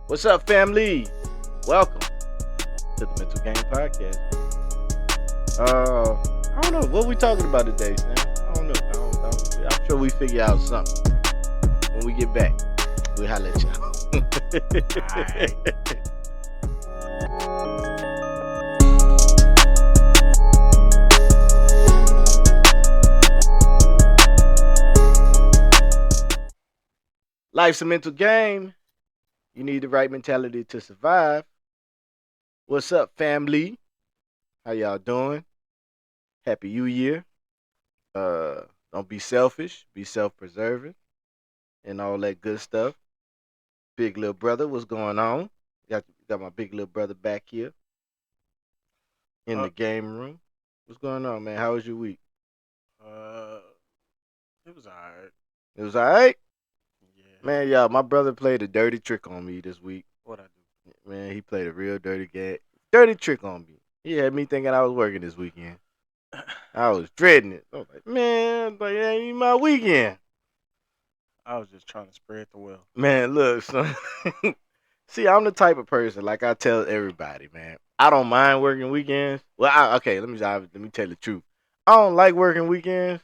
What's up, family? Welcome to the Mental Game Podcast. I don't know what we talking about today, Sam. I don't know. I'm sure we figure out something when we get back. We'll holler at y'all. Life's a mental game. You need the right mentality to survive. What's up, family? How y'all doing? Happy New Year. Don't be selfish. Be self-preserving and all that good stuff. Big little brother, what's going on? Got my big little brother back here in the game room. What's going on, man? How was your week? Uh, it was alright. It was all right? Yeah. Man, y'all, my brother played a dirty trick on me this week. What I do? Man, he played a real dirty trick on me. He had me thinking I was working this weekend. I was dreading it. I was like, man, it ain't even my weekend. I was just trying to spread the wealth. Man, look, son. See, I'm the type of person, like I tell everybody, man. I don't mind working weekends. Well, okay, let me tell you the truth. I don't like working weekends.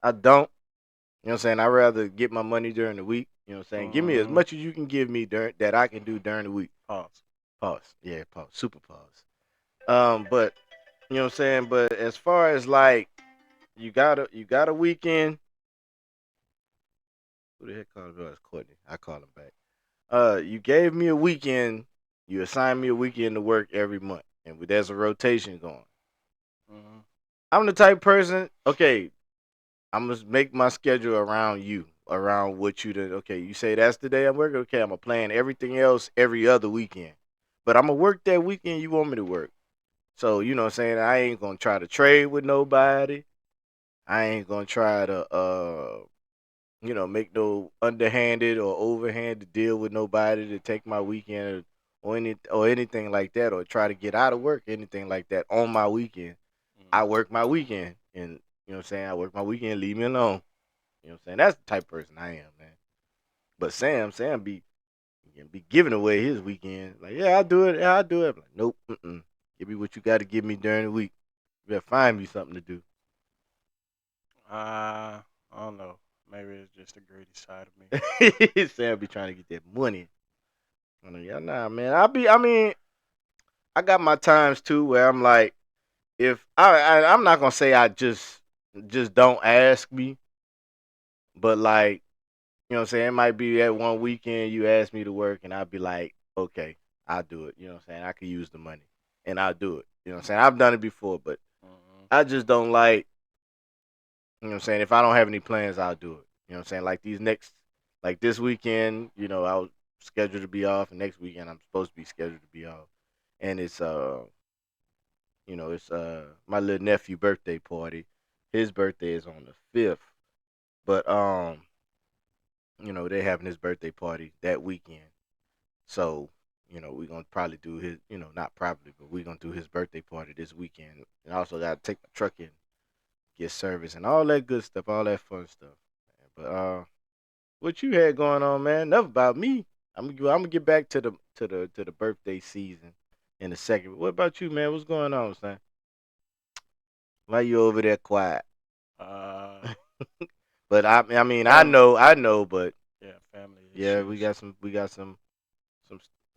I don't. You know what I'm saying? I'd rather get my money during the week. You know what I'm saying? Give me as much as you can give me that I can do during the week. Pause. Pause. Yeah, pause. Super pause. But you know what I'm saying? But as far as like you got a weekend. Who the heck called me? It's Courtney. I call him back. You gave me a weekend. You assigned me a weekend to work every month, and there's a rotation going. Mm-hmm. I'm the type of person. Okay, I'm gonna make my schedule around you, around what you do. Okay, you say that's the day I'm working. Okay, I'm gonna plan everything else every other weekend, but I'm gonna work that weekend you want me to work. So you know what I'm saying? I ain't gonna try to trade with nobody. I ain't gonna try to make no underhanded or overhanded deal with nobody to take my weekend or anything like that, or try to get out of work, anything like that on my weekend. I work my weekend, and you know what I'm saying. I work my weekend. Leave me alone. You know what I'm saying. That's the type of person I am, man. But Sam be giving away his weekend. Like, yeah, I do it. Yeah, I do it. I'm like, nope. Give me what you got to give me during the week. You better find me something to do. I don't know. Maybe it's just the greedy side of me. Sam be trying to get that money. I'm like, yeah, nah, man. I got my times too where I'm like, if I'm not gonna say I just don't ask me, but like, you know what I'm saying, it might be that one weekend you ask me to work and I'll be like, okay, I'll do it. You know what I'm saying? I could use the money and I'll do it. You know what I'm saying? I've done it before, but I just don't like, you know what I'm saying, if I don't have any plans, I'll do it. You know what I'm saying? Like this weekend, I was scheduled to be off, and next weekend I'm supposed to be scheduled to be off. And it's my little nephew birthday party. His birthday is on the 5th. But they having his birthday party that weekend. So, we're gonna probably do his, not probably, but we're gonna do his birthday party this weekend. And I also gotta take my truck in, get service and all that good stuff, all that fun stuff. But what you had going on, man? Enough about me. I'm gonna get back to the birthday season in a second. What about you, man? What's going on, son? Why you over there quiet? Uh, But I know, but yeah, family yeah, issues. we got some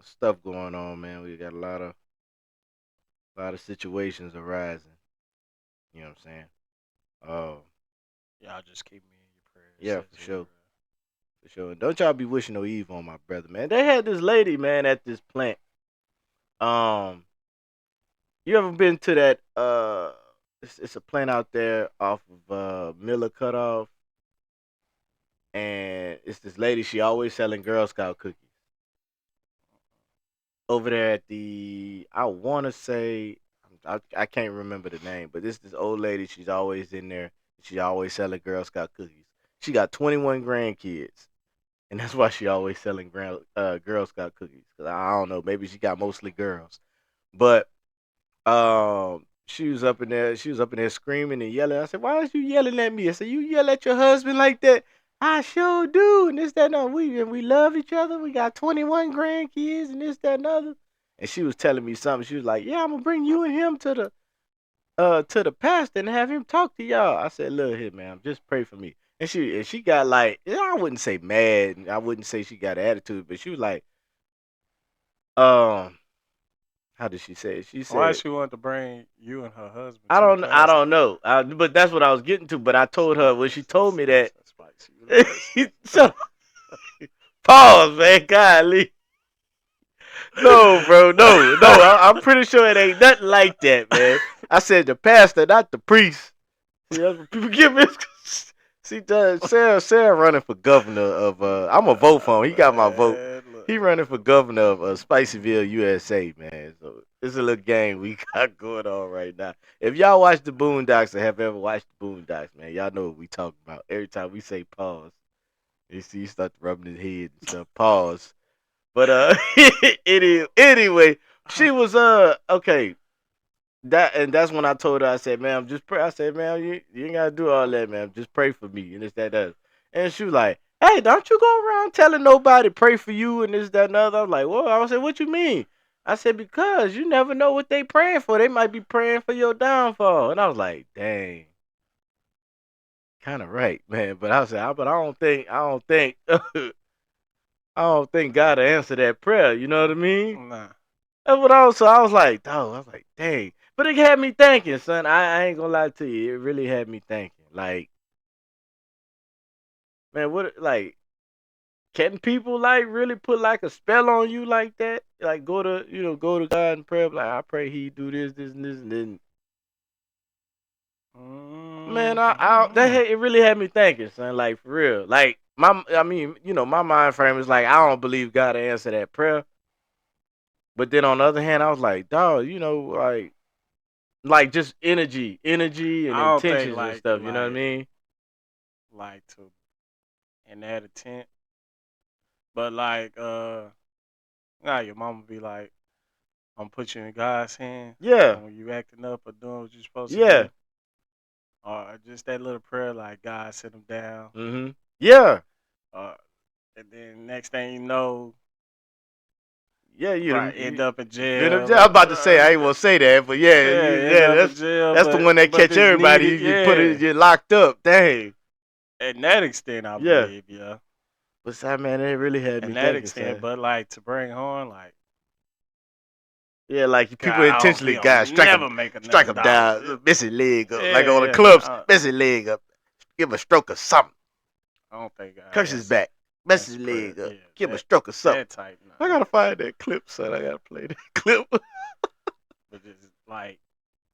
stuff going on, man. We got a lot of situations arising. You know what I'm saying? Oh, Y'all just keep me in your prayers. yeah, Says for the sure, for sure. And don't y'all be wishing no evil on my brother, man. They had this lady, man, at this plant. Um, you ever been to that? It's a plant out there off of Miller Cutoff, and it's this lady. She always selling Girl Scout cookies over there at the. I want to say I can't remember the name, but this old lady. She's always in there. She always selling Girl Scout cookies. She got 21 grandkids, and that's why she always selling Girl Scout cookies. Cause I don't know, maybe she got mostly girls, but she was up in there. She was up in there screaming and yelling. I said, "Why is you yelling at me?" I said, "You yell at your husband like that?" I sure do, and this, that, and other. We love each other. We got 21 grandkids, and this, that, and other. And she was telling me something. She was like, "Yeah, I'm gonna bring you and him to the pastor and have him talk to y'all." I said, "Look here, man, just pray for me." And she got like, I wouldn't say mad, and I wouldn't say she got an attitude, but she was like, um, how did she say it? She Why said, she want to bring you and her husband I to the don't I pastor? don't know, but that's what I was getting to. But I told her when she told me that. That's spicy. That's So pause, man. Golly. No, bro. No, no. I'm pretty sure it ain't nothing like that, man. I said the pastor, not the priest. See, that's what people give me. See, Sarah running for governor of. I'm a vote for him. He got my vote. man, look. He running for governor of Spicyville, USA, man. So it's a little game we got going on right now. If y'all watch the Boondocks or have ever watched the Boondocks, man, y'all know what we talking about. Every time we say pause, you see, he start rubbing his head and stuff. Pause. But anyway, she was okay. That's when I told her, I said, "Ma'am, just pray." I said, "Ma'am, you ain't gotta do all that, ma'am. Just pray for me and this, that. And she was like, "Hey, don't you go around telling nobody pray for you and this, that, and other." I'm like, "Well," I said, "What you mean?" I said, "Because you never know what they praying for. They might be praying for your downfall." And I was like, "Dang, kind of right, man." But I said, "But I don't think God will answer that prayer." You know what I mean? Nah. That's what I was. So I was like, dog. I was like, dang. But it had me thinking, son. I ain't gonna lie to you. It really had me thinking. Like, man, what? Like, can people like really put like a spell on you like that? Like, go to God and pray. Like, I pray He do this, this, and this, and then, man, Mm-hmm. it really had me thinking, son. Like, for real. Like, I mean, my mind frame is like, I don't believe God to answer that prayer. But then on the other hand, I was like, dog, like just energy and I don't think intentions and stuff. You know what I mean? like to in that attempt, but like nah, your mama be like, I'm put you in God's hand, Yeah, and when you acting up or doing what you're supposed to yeah, do, or just that little prayer like God sit them down, yeah, uh, and then next thing you know, yeah. right, end up in Venom. jail. I was about to say I ain't gonna say that, but yeah, Yeah, end up in jail, that's the one that but catch it's everybody. needed, You put it, yeah. you locked up. Dang. At that extent, I Yeah, believe, yeah. but son, man, it really had me And that thinking, extent, son. but like to bring harm, like Yeah, like people God, I hope intentionally, he don't God, never make strike another him dollar. down, miss his leg up, like Yeah, on the yeah. clubs, miss his leg up, give him a stroke or something, I don't think God curse his back, mess his prayer. leg up, Yeah, give him a stroke or something. that type. Nah. I gotta find that clip, son. I gotta play that clip. But just like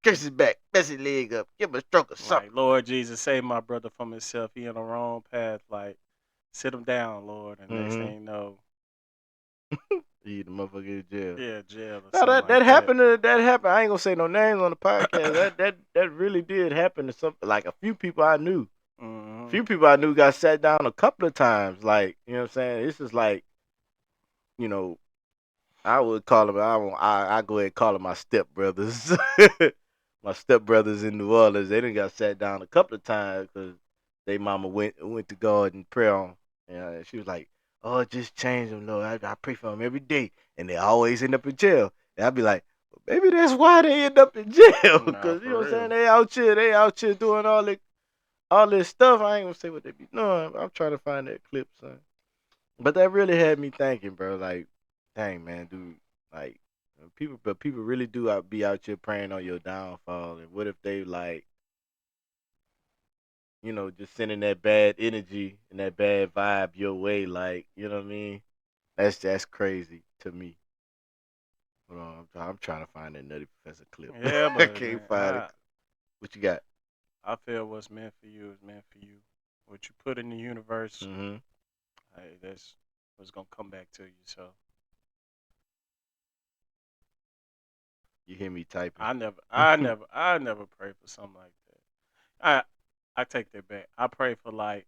Curse his back, mess his leg up, give him a stroke or something. Lord Jesus, save my brother from himself. He on the wrong path. Like sit him down, Lord. And next thing you know, Leave the motherfucker in jail. yeah, jail or No, something that like that. happened. That happened. I ain't gonna say no names on the podcast. That really did happen to some, like a few people I knew. Mm-hmm. Few people I knew got sat down a couple of times. Like, you know what I'm saying? This is like, you know, I would call them. I go ahead and call them my stepbrothers. My stepbrothers in New Orleans. They done got sat down a couple of times because they mama went to God and pray on. And she was like, "Oh, just change them, Lord. I pray for them every day, and they always end up in jail." And I'd be like, well, maybe that's why they end up in jail Nah, because you know for what I'm saying. real. They out here doing all this stuff. I ain't gonna say what they be doing. I'm trying to find that clip, son. But that really had me thinking, bro. Like, dang, man, dude. Like, people really do be out here praying on your downfall. And what if they like, just sending that bad energy and that bad vibe your way? Like, you know what I mean? That's crazy to me. Hold on, I'm trying to find that Nutty Professor clip. Yeah, I but can't man, find it. What you got? I feel what's meant for you is meant for you. What you put in the universe, Mm-hmm. hey, that's what's gonna come back to you. So You hear me typing? I never pray for something like that. I take that back. I pray for like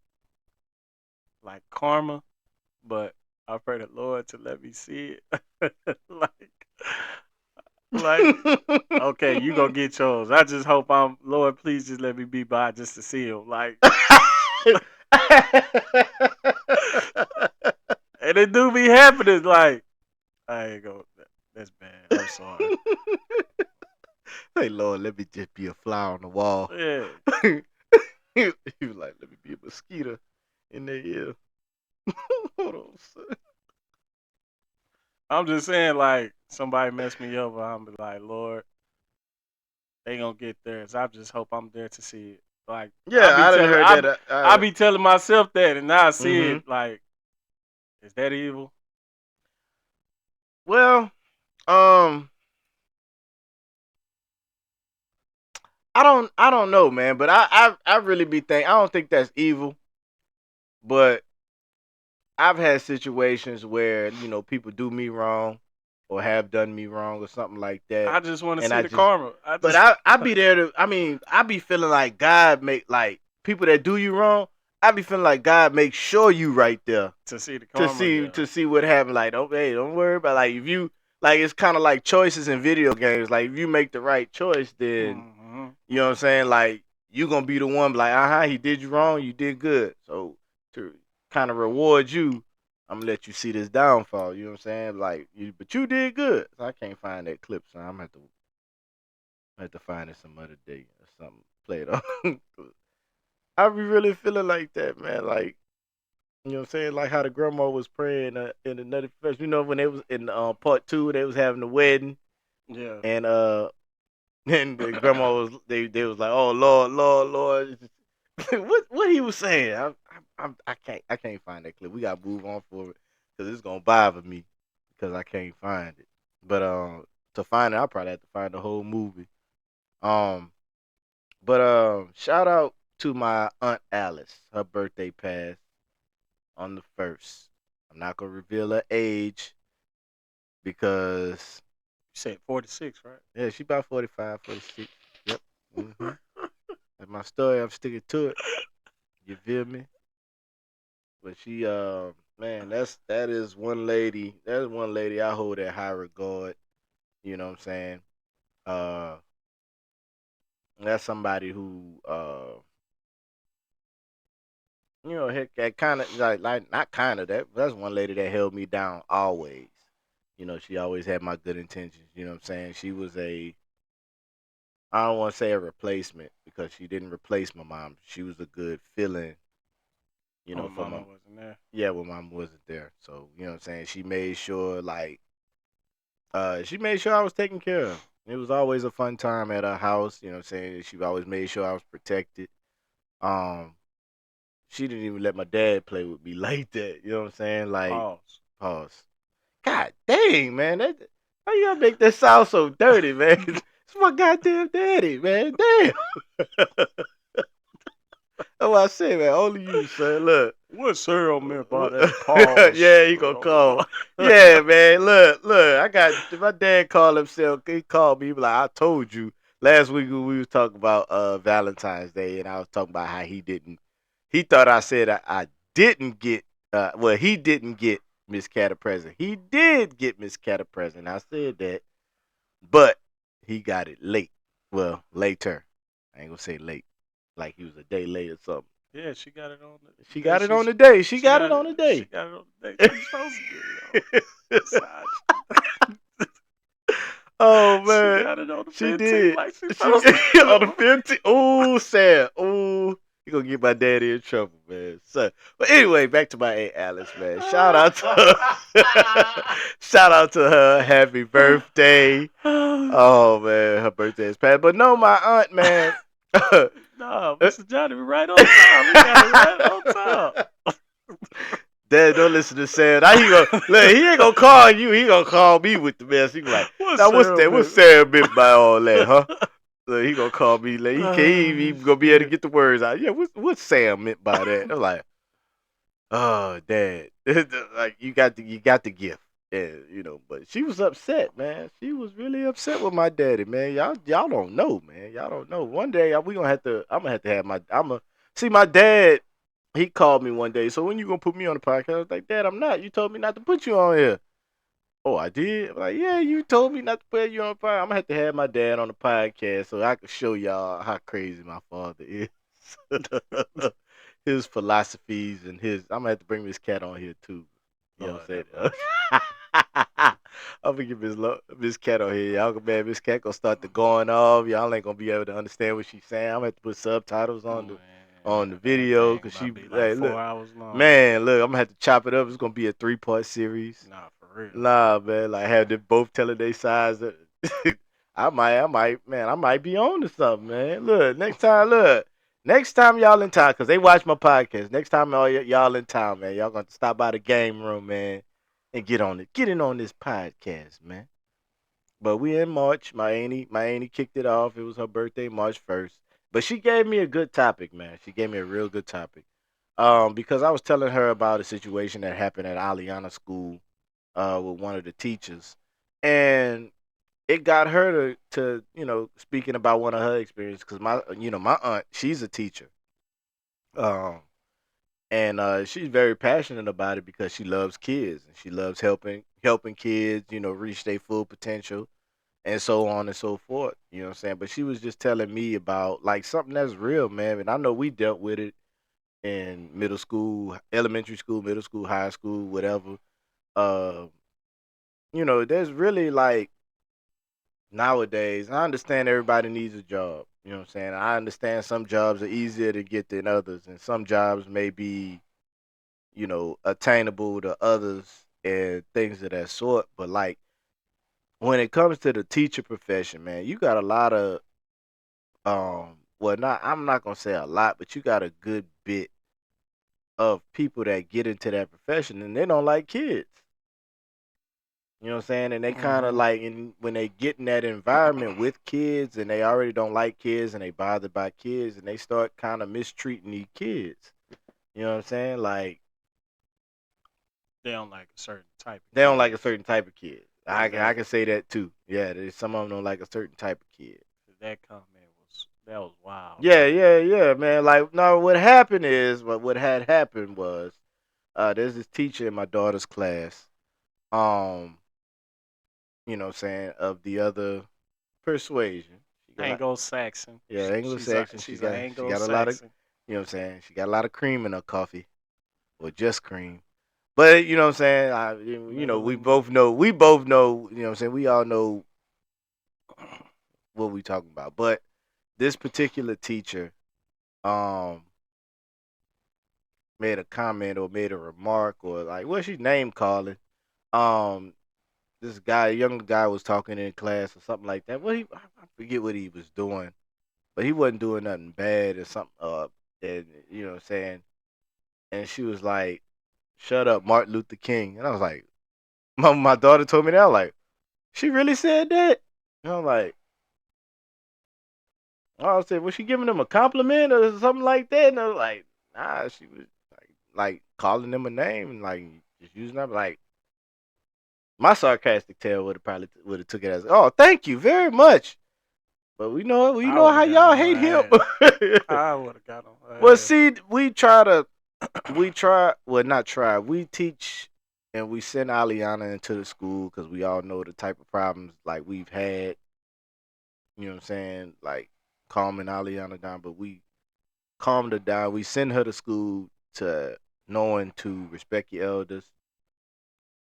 karma, but I pray the Lord to let me see it. like okay, you gonna get yours. I just hope Lord, please just let me be by just to see him. Like And it do be happening. Like, I ain't go. That's bad. I'm sorry. Hey Lord, let me just be a fly on the wall. Yeah. He was like, let me be a mosquito in their ear. Hold on, son. I'm just saying, like, somebody mess me up, I'm be like, Lord, they gonna get theirs. I just hope I'm there to see it. Like, Yeah, I done heard that. I be telling myself that, and now I see Mm-hmm. it. Like, is that evil? Well, um, I don't know, man. But I really be think I don't think that's evil. But I've had situations where people do me wrong, or have done me wrong, or something like that, I just want to and see I the just karma. I But just I be there to. I mean, I be feeling like God make like people that do you wrong. I be feeling like God make sure you right there to see the to karma. see Yeah. to see what happened. Like, okay, don't worry about like if you like it's kind of like choices in video games. Like if you make the right choice, then Mm-hmm. you know what I'm saying. Like you gonna be the one like, he did you wrong, you did good. So to kind of reward you, I'm gonna let you see this downfall. You know what I'm saying? Like, but you did good. So I can't find that clip, so I'm gonna have to find it some other day or something. Play it on. I be really feeling like that, man. Like, you know what I'm saying? Like how the grandma was praying in the Nutty Fest. You know when they was in part two, they was having the wedding, Yeah. and and the grandma was they was like, oh Lord, Lord, Lord. what he was saying? I can't find that clip. We gotta move on for it because it's gonna bother me because I can't find it. But to find it, I probably have to find the whole movie. Um, but shout out to my aunt Alice. Her birthday passed on the 1st. I'm not gonna reveal her age because You said 46, right? yeah, she about 45, 46. Yep. Mm-hmm. That's my story. I'm sticking to it. You feel me? But she man, that is one lady. That is one lady I hold in high regard. You know what I'm saying? Uh that's somebody who heck, that kind of like not kind of that's one lady that held me down always. She always had my good intentions. You know what I'm saying? She was I don't want to say a replacement because she didn't replace my mom. She was a good filling, Oh, for mama my wasn't there. yeah when mom wasn't there. So you know what I'm saying? She made sure she made sure I was taken care of. It was always a fun time at her house. You know what I'm saying? She always made sure I was protected. Um, she didn't even let my dad play with me like that. You know what I'm saying? Like, Pause. pause. God dang, man. How you gotta make that sound so dirty, man? It's my goddamn daddy, man. Damn. That's what I say, man. Only you, son. Look. What Cyril meant by that pause? Yeah, he gonna call. Yeah, man. Look. I got my dad called himself. He called me. He be like, I told you last week when we was talking about Valentine's Day, and I was talking about how he didn't. He thought I said I didn't get. Well, he didn't get Miss Cat a present. He did get Miss Cat a present. I said that, but he got it late. Well, later. I ain't gonna say late, like he was a day late or something. Yeah, she got it on She the. Yeah, got it on the day. She she got it got on it. the She day. got it on the day she's supposed to get it on. Besides, Oh she man, got it on the she 15th did. like she's She supposed to get on the on. 15th. Oh, sad. Oh, you gonna get my daddy in trouble, man. So, but anyway, back to my Aunt Alice, man. Shout out to her. Shout out to her. Happy birthday. Oh man, her birthday is past. But no, my aunt, man. Nah, Mr. Johnny, we right on time. We got it right on time. Dad, don't listen to Sam. Now he ain't gonna call you. He gonna call me with the mess. He be like, What's now what's Cyril that? What's meant? Sam meant by all that, huh? Look, he gonna call me. Like, he can't even gonna be able to Shit. get the words out. Yeah, what's Sam meant by that? I'm like, oh, Dad, like you got the gift. Yeah, but she was upset, man. She was really upset with my daddy, man. Y'all don't know, man. Y'all don't know. One day we gonna have to. I'm gonna have to have my. I'm gonna see my dad. He called me one day. So when you gonna put me on the podcast? I was like, Dad, I'm not. You told me not to put you on here. Oh, I did. I'm like, yeah, you told me not to put you on the podcast. I'm gonna have my dad on the podcast so I can show y'all how crazy my father is. his philosophies and his. I'm gonna have to bring Miss Cat on here too. You know Lord what have I'm mercy. saying? I'm gonna get Miss Cat on here. Y'all, man, Miss Cat gonna start the going off. Y'all ain't gonna be able to understand what she's saying. I'm gonna have to put subtitles Oh, on the man, that video thing because about she. to be like Hey, look, 4 hours long. man, look. I'm gonna have to chop it up. It's gonna be a 3-part series. Nah, for real. Nah, man, like have them both telling their sides. Man, I might be on to something, man. Look, next time y'all in town, cause they watch my podcast. Next time y'all in town, man, y'all gonna stop by the game room, man, and get in on this podcast, man. But we in March. My auntie kicked it off. It was her birthday, March 1st. But she gave me a good topic, man. She gave me a real good topic. Because I was telling her about a situation that happened at Aliana School with one of the teachers, and it got her to speaking about one of her experiences because my aunt, she's a teacher, um and she's very passionate about it because she loves kids and she loves helping kids reach their full potential and so on and so forth, what I'm saying. But she was just telling me about like something that's real, man, and I know we dealt with it in middle school, elementary school, middle school, high school, whatever. uh there's really like nowadays, I understand everybody needs a job. You know what I'm saying? I understand some jobs are easier to get than others, and some jobs may be, attainable to others and things of that sort. But like when it comes to the teacher profession, man, you got a lot of well, not I'm not gonna say a lot, but you got a good bit of people that get into that profession and they don't like kids. You know what I'm saying? And they kind of Mm-hmm. like, when they get in that environment with kids and they already don't like kids and they bothered by kids and they start kind of mistreating these kids. You know what I'm saying? Like They don't like a certain type they of don't like a kids. certain type of kid. I And can I that can say that too. Yeah, some of them don't like a certain type of kid. that comment was wild, Yeah, bro. yeah, yeah, man. Like no, what happened is what had happened was there's this teacher in my daughter's class. Um, what I'm saying, of the other persuasion. She got Anglo-Saxon. Yeah, Anglo-Saxon. She She's an got a lot of, Anglo-Saxon. what I'm saying, she got a lot of cream in her coffee, or just cream. But what I'm saying, Melanin. we both know, what I'm saying, we all know what we talking about. But this particular teacher, um, made a comment or made a remark or like what she name calling. Um, this guy, younger guy, was talking in class or something like that. I forget what he was doing, but he wasn't doing nothing bad or something. And what I'm saying, and she was like, "Shut up, Martin Luther King." And I was like, my daughter told me that. I was like, she really said that? And I'm like, I said, was she giving him a compliment or something like that? And I was like, nah, she was like calling him a name and like just using them like my sarcastic tail would have took it as, oh, thank you very much. But we I know would how have got y'all on hate him. her ass. I would have got on Well, her see, we try, well, not try, we teach and we send Aliana into the school because we all know the type of problems like we've had, what I'm saying, like calming Aliana down, but we calmed her down. We send her to school to knowing to respect your elders,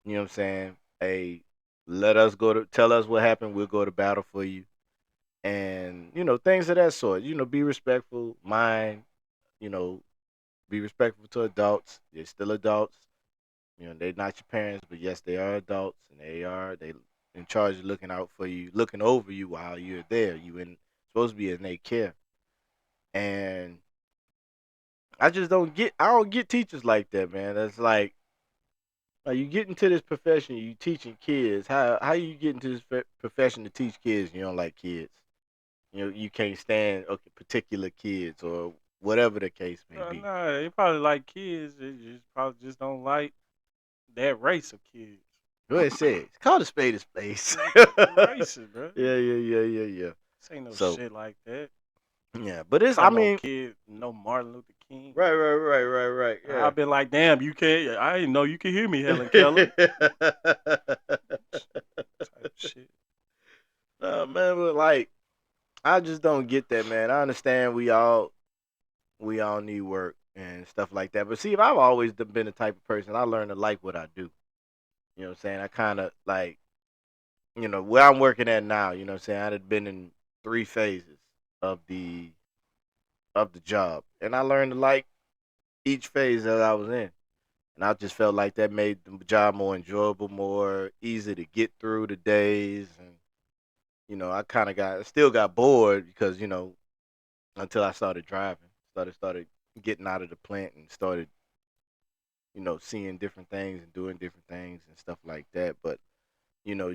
what I'm saying? Hey, let us tell us what happened, we'll go to battle for you. And, things of that sort. Be respectful, mind, you know, be respectful to adults. They're still adults. They're not your parents, but yes, they are adults, and they in charge of looking out for you, looking over you while you're there. Supposed to be in their care. And I don't get teachers like that, man. That's like you get into this profession, you teaching kids. How you get into this profession to teach kids? You don't like kids. You can't stand particular kids or whatever the case may be. No, they probably like kids. They just probably just don't like that race of kids. Go ahead, say it. Call the spade a spade. Racist, bro. Yeah, yeah, yeah, yeah, yeah. This ain't no So shit like that. yeah, but it's, I Talking about mean, kid, no Martin Luther King. right, right, right, right, right, yeah. I've been like, damn, you can't. I didn't know you could hear me, Helen Keller. Type shit. Man, but like, I just don't get that, man. I understand we all need work, and and stuff like that. But see, if I've always been the type of person I learn to like what I do. You know what I'm saying? I kind of like, where I'm working at now. You know what I'm saying? I'd been in 3 phases of the job, and I learned to like each phase that I was in. And I just felt like that made the job more enjoyable, more easy to get through the days. And I kind of still got bored because until I started driving, started getting out of the plant and started seeing different things and doing different things and stuff like that. But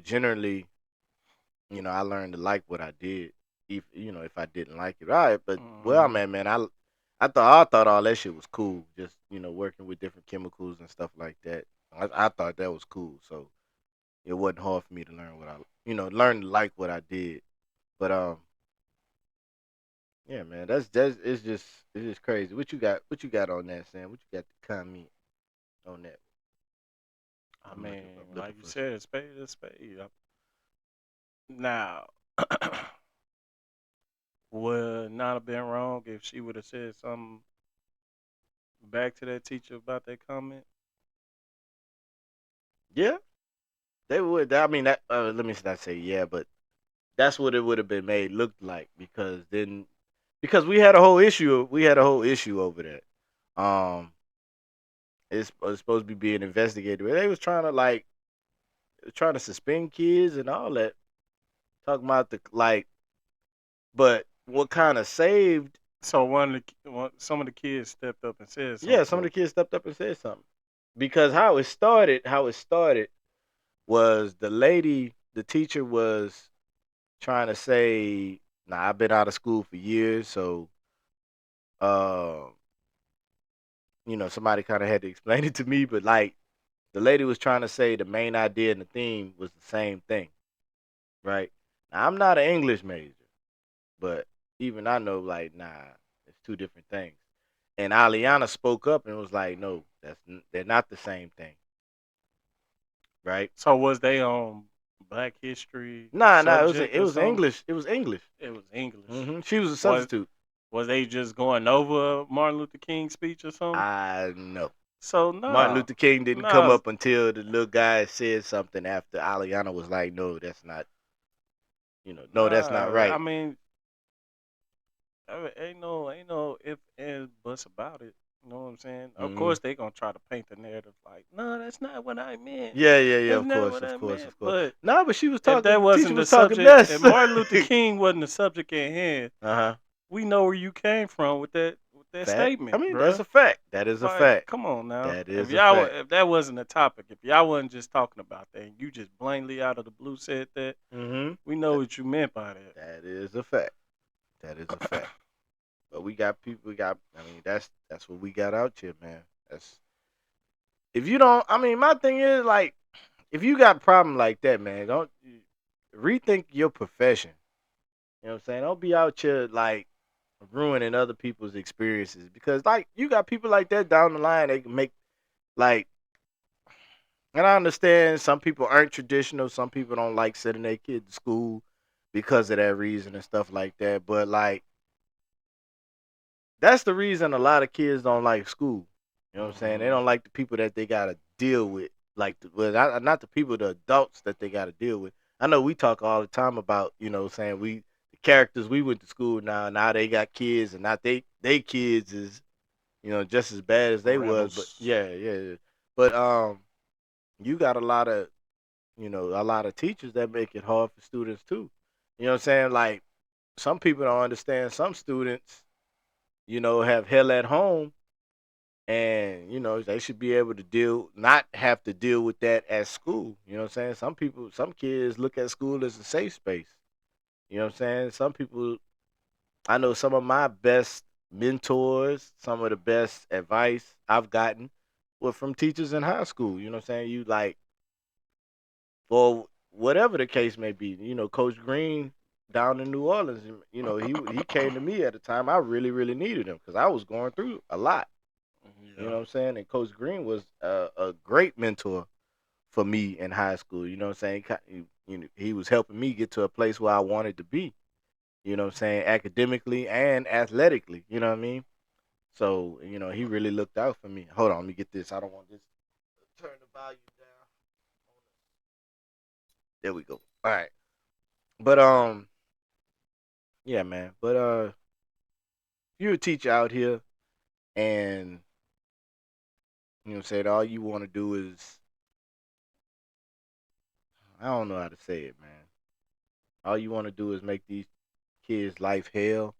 generally, I learned to like what I did, if I didn't like it. All right, but where I'm Mm-hmm. at, man, I thought all that shit was cool. Just working with different chemicals and stuff like that. I thought that was cool. So it wasn't hard for me to learn learn to like what I did. But yeah, man, that's it's just crazy. What you got on that, Sam? What you got to comment on that? I I'm looking mean, I'm looking like you for said, spade is spade. Now, would not have been wrong if she would have said something back to that teacher about that comment. Yeah, they would. I mean, that. Let me not say yeah, but that's what it would have been made look like because we had a whole issue. We had a whole issue over that. It's supposed to be being investigated. They was trying to suspend kids and all that. Talking about but what kind of saved? So some of the kids stepped up and said Yeah, something some to of her. the kids stepped up and said something because how it started was the teacher was trying to say, "Nah, I've been out of school for years, so uh, somebody kind of had to explain it to me." But like, the lady was trying to say the main idea and the theme was the same thing, right? Now, I'm not an English major, but even I know, like, nah, it's two different things. And Aliana spoke up and was like, "No, they're not the same thing, right?" So was they on Black History Nah, nah, it was subject it or was something? English. It was English. It was English. She was a Was substitute. was they just going over Martin Luther King speech or something? I know. So Martin no, Luther King didn't come no, up until the little guy said something after Aliana was like, "No, that's not. No, that's not nah. I right." mean, ain't no if and buts about it. You know what I'm saying? Of Hmm. course they gonna try to paint the narrative like, no, that's not what I meant. Yeah, yeah, yeah. That's Of not course, what of I course, meant. of course. But No, but she was if talking. that The teacher wasn't the was talking subject, if mess. Martin Luther King wasn't the subject at hand, Uh-huh. we know where you came from with that Fact. I statement, mean, that's bruh. a fact. That is a Like, fact. come on now. That is a fact. If that wasn't a topic, if y'all wasn't just talking about that, and you just blankly out of the blue said that, Mm-hmm. we know what you meant by that. That is a fact. That is a fact. But we got people. We got. I mean, that's what we got out here, man. That's if you don't. I mean, my thing is like, if you got a problem like that, man, don't rethink your profession. You know what I'm saying? Don't be out here like ruining other people's experiences because like you got people like that down the line. They can make like, and I understand some people aren't traditional. Some people don't like sending their kids to school because of that reason and stuff like that. But like that's the reason a lot of kids don't like school. You know what I'm saying? They Hmm. don't like the people that they gotta deal with, like not the people, the adults that they gotta deal with. I know we talk all the time about what I'm saying the characters we went to school now they got kids and not they kids is just as bad as they was. But Rebels. yeah, yeah, yeah. But you got a lot of teachers that make it hard for students too. You know what I'm saying? Like some people don't understand. Some students have hell at home and they should be able to not have to deal with that at school. You know what I'm saying? Some kids look at school as a safe space. You know what I'm saying? Some people, I know some of my best mentors, some of the best advice I've gotten were from teachers in high school. You know what I'm saying? You like, or whatever the case may be. Coach Green down in New Orleans, he came to me at a time I really really needed him because I was going through a lot. You Yeah. know what I'm saying? And Coach Green was a great mentor for me in high school. You know what I'm saying? He was helping me get to a place where I wanted to be. You know what I'm saying? Academically and athletically. You know what I mean? So, he really looked out for me. Hold on, let me get this. I don't want this to turn the volume down. There we go. All right. But yeah, man. But if you're a teacher out here and said all you want to do is, I don't know how to say it, man. All you want to do is make these kids' life hell,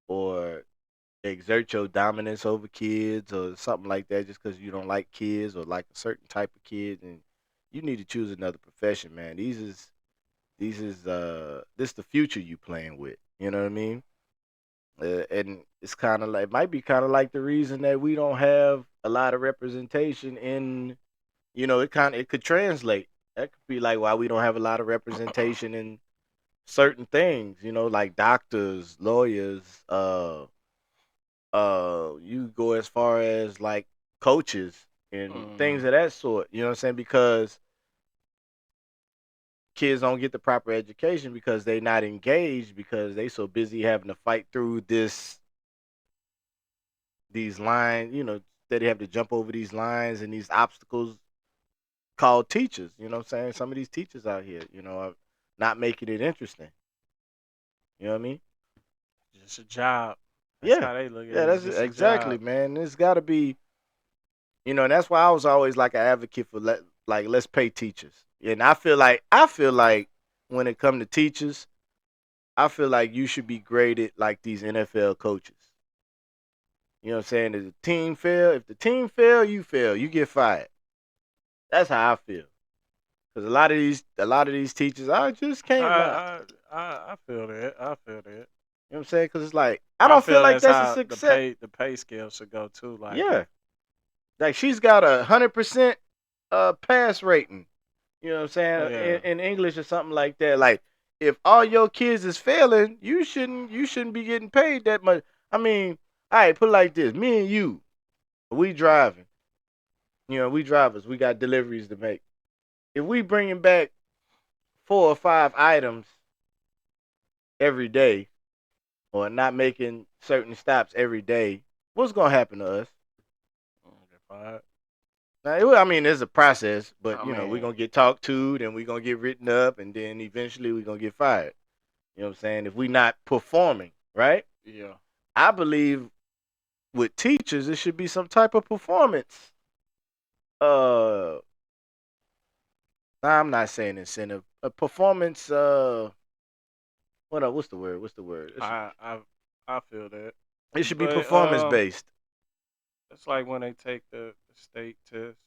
or exert your dominance over kids, or something like that, just because you don't like kids or like a certain type of kid, and you need to choose another profession, man. This the future you playing with. You know what I mean? And it's kind of like, it might be kind of like the reason that we don't have a lot of representation in, it could translate. That could be like why we don't have a lot of representation in certain things, like doctors, lawyers, you go as far as like coaches and things Mm-hmm. of that sort. You know what I'm saying? Because kids don't get the proper education because they not engaged, because they so busy having to fight through these lines, that they have to jump over these lines and these obstacles called teachers. You know what I'm saying? Some of these teachers out here, are not making it interesting. You know what I mean? Just a job. That's Yeah. how they look at Yeah, it. It's that's just a exactly, job. man. It's got to be, and that's why I was always like an advocate for let's pay teachers. And I feel like when it come to teachers, I feel like you should be graded like these NFL coaches. You know what I'm saying? If the team fail, you fail, you get fired. That's how I feel. Because a lot of these teachers, I just can't lie. I feel that. I feel that. You know what I'm saying? Because it's like, I I don't feel feel like that's that's a how success. the pay scale should go too. Like Yeah, if like she's got 100% pass rating. You know what I'm saying? yeah, In English or something like that. Like, if all your kids is failing, you shouldn't be getting paid that much. I mean, all right, put it like this: me and you, we driving. We drivers. We got deliveries to make. If we bringing back 4 or 5 items every day, or not making certain stops every day, what's gonna happen to us? get fired. Now, I mean, there's a process, but I we're mean, gonna get talked to, then we're gonna get written up, and then eventually we're gonna get fired. You know what I'm saying? If we not performing, right? yeah. I believe with teachers, it should be some type of performance. Uh, nah, I'm not saying incentive. A performance. What's the word? What's the word? I I I feel that. It should be But performance based. it's like when they take the state test,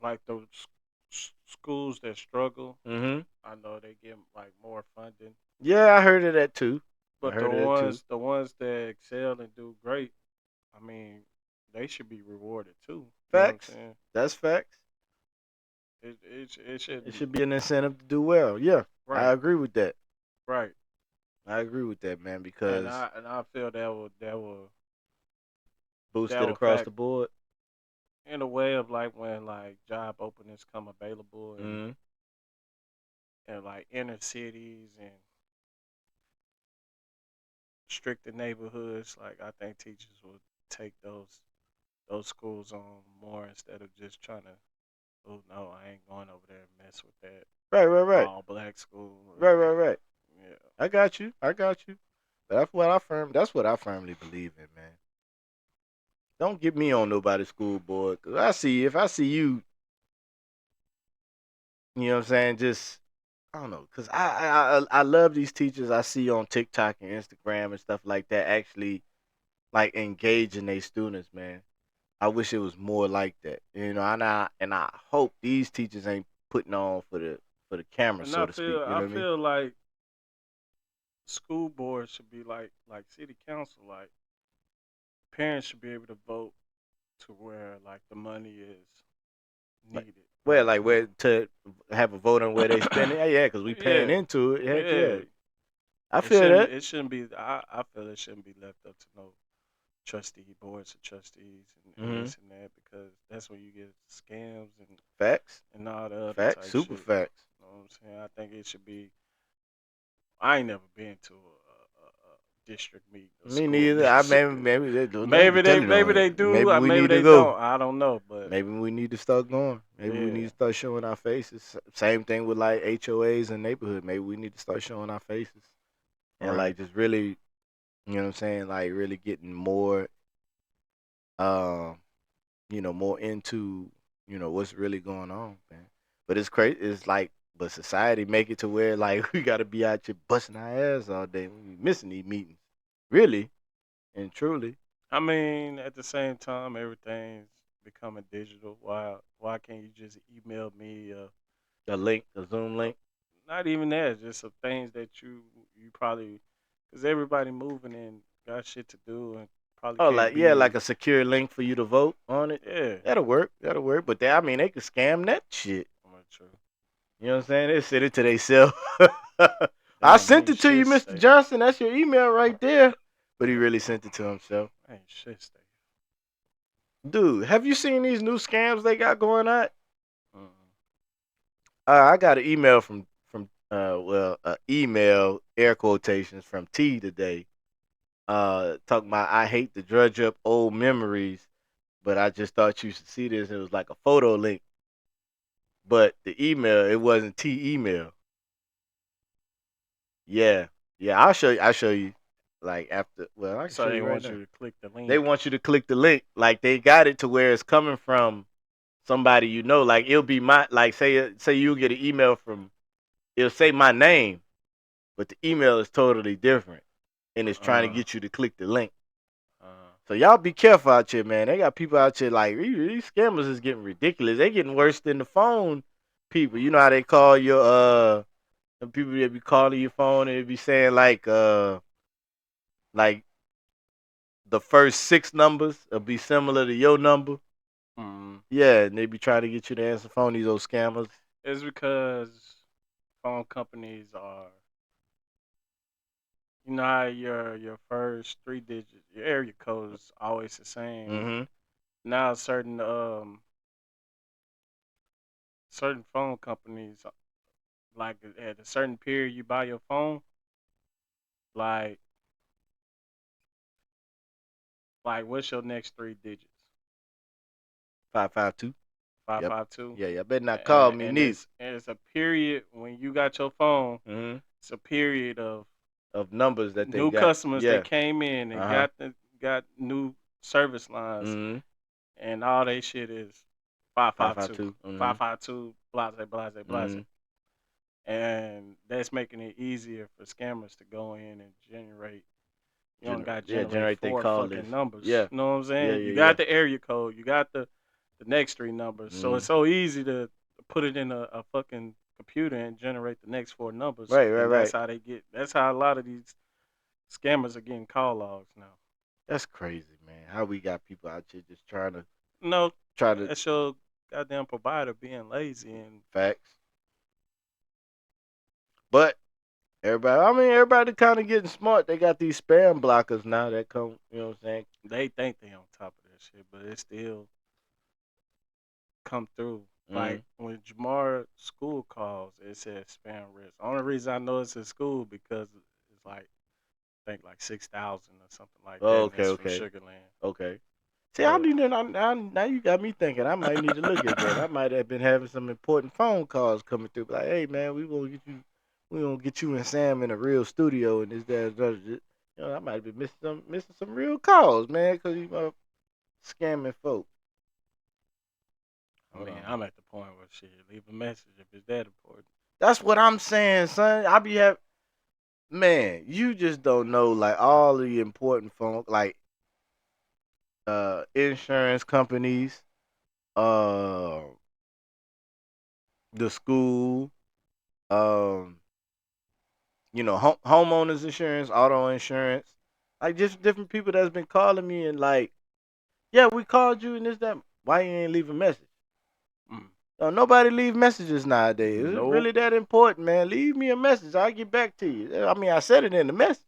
like those schools that struggle. Mm-hmm. I know they get like more funding, Yeah, I heard of that too. I but heard of that too. the ones that excel and do great, I mean, they should be rewarded too. You know what I'm Facts. saying? That's facts. It It shouldn't. should be an incentive to do well. Yeah, I Right, agree with that. right. I agree with that, man, And because I feel boost that it will across fact the board. in a way of like when like job openings come available Mm-hmm. and like inner cities and stricter neighborhoods. Like I think teachers will take those schools on more instead of just trying to. Oh no, I ain't going over there and mess with that Right, right, right, all black school. right, right, right. Yeah, I got you. I got you. But That's what I firmly believe in, man. Don't get me on nobody's school board, cause if I see you, you know what I'm saying, just, I don't know, cause I love these teachers I see on TikTok and Instagram and stuff like that, actually like engaging their students, man. I wish it was more like that, and I hope these teachers ain't putting on for the camera, and so to speak. You I know what I mean? feel like school boards should be like city council. Like parents should be able to vote to where like the money is Like, needed. well, like where to have a vote on where they spend it. Yeah, because we paying Yeah, into it. Heck yeah, yeah. I feel that. It shouldn't be. I feel it shouldn't be left up to no trustee boards of trustees and Hmm. this and that because that's when you get scams Facts, and all the other facts, type super shit. facts. You know what I'm saying? I think it should be. I ain't never been to district meeting or Me school neither. I meeting. maybe they do. They be Maybe they telling maybe on they it. do. Maybe we Maybe need to they go. don't. I don't know, but Maybe we need to start going. Maybe we need yeah, to start showing our faces. Same thing with like HOAs and neighborhood. Maybe we need to start showing our faces and right. like just really, you know what I'm saying? Like really getting more, um, more into, what's really going on, man. But it's crazy. It's like, but society make it to where like we gotta be out here busting our ass all day. We be missing these meetings, really and truly. I mean, at the same time, everything's becoming digital. Why can't you just email me? A link, a Zoom Uh, link. not even that, just some things that you probably, because everybody moving and got shit to do and probably Oh, can't like yeah, like be. a secure link for you to vote on it. Yeah, That'll work. That'll work. But I mean, they could scam that shit. well, true. You know what I'm saying? They send it to themselves. I Damn, sent ain't it to you, shit Mr. stay. Johnson. That's your email right there. But he really sent it to himself. Ain't shit stay. Dude, have you seen these new scams they got going on? Mm. I got an email from email air quotations from T today. Talking about I hate to drudge up old memories, but I just thought you should see this. It was like a photo link, but the email it wasn't T email. Yeah, yeah. I'll show you. I'll show you. Like after, well, I can So show they you right want now. you to click the They link. want you to click the link. Like they got it to where it's coming from somebody you know. Like it'll be my like say you get an email from it'll say my name, but the email is totally different, and it's trying to Uh, get you to click the link. uh, So y'all be careful out here, man. They got people out here like these scammers is getting ridiculous. They getting worse than the phone people. You know how they call your the people that be calling your phone and they be saying like the first six numbers will be similar to your number. mm. Yeah, and they be trying to get you to answer phone. These old scammers. It's because phone companies are, you know how your first 3 digits, your area code is always the same. Mm-hmm. Now certain phone companies, like at a certain period you buy your phone, like what's your next 3 digits? 552. Five Yep. five two. Yeah, y'all better not call And, me and neither. it's a period when you got your phone. Mm-hmm. It's a period of Of numbers that they new got. customers that Yeah. came in and Uh-huh. got new service lines, Mm-hmm. and all they shit is five Five five five two, two. Mm-hmm. five five two, blase blase blase, Mm-hmm. and that's making it easier for scammers to go in and generate. You don't got to generate Generate they four call fucking list. numbers. Yeah. You know what I'm Yeah, saying? yeah, You yeah. got the area code, you got the next 3 numbers, so Mm-hmm. it's so easy to put it in a fucking computer and generate the next 4 numbers, Right, right, and that's right. how they get. That's how a lot of these scammers are getting call logs now. That's crazy, man. How we got people out here just No, try to that's your goddamn provider being lazy and facts. But everybody kind of getting smart. They got these spam blockers now that come, you know what I'm saying? they think they on top of that shit, but it still come through. Mm-hmm. Like when Jamar school calls, it says spam risk. Only reason I know it's in school because it's like I think like 6,000 or something like that, Oh, and okay, it's from okay, Sugarland. okay. See, I But need to now you got me thinking. I might need to look at that. I might have been having some important phone calls coming through. Like, hey man, we gonna get you and Sam in a real studio and this that. You know, I might have been missing some real calls, man, because you scamming folks. I Hold mean, on. I'm at the point where shit, leave a message if it's that important. That's what I'm saying, son. I be have man, you just don't know like all the important phone like insurance companies, uh the school, um, homeowners insurance, auto insurance, like just different people that's been calling me and like, yeah, we called you and this that. Why you ain't leave a message? Mm. Nobody leave messages nowadays. Is it Nope. really that important, man? Leave me a message. I'll get back to you. I mean, I said it in the message.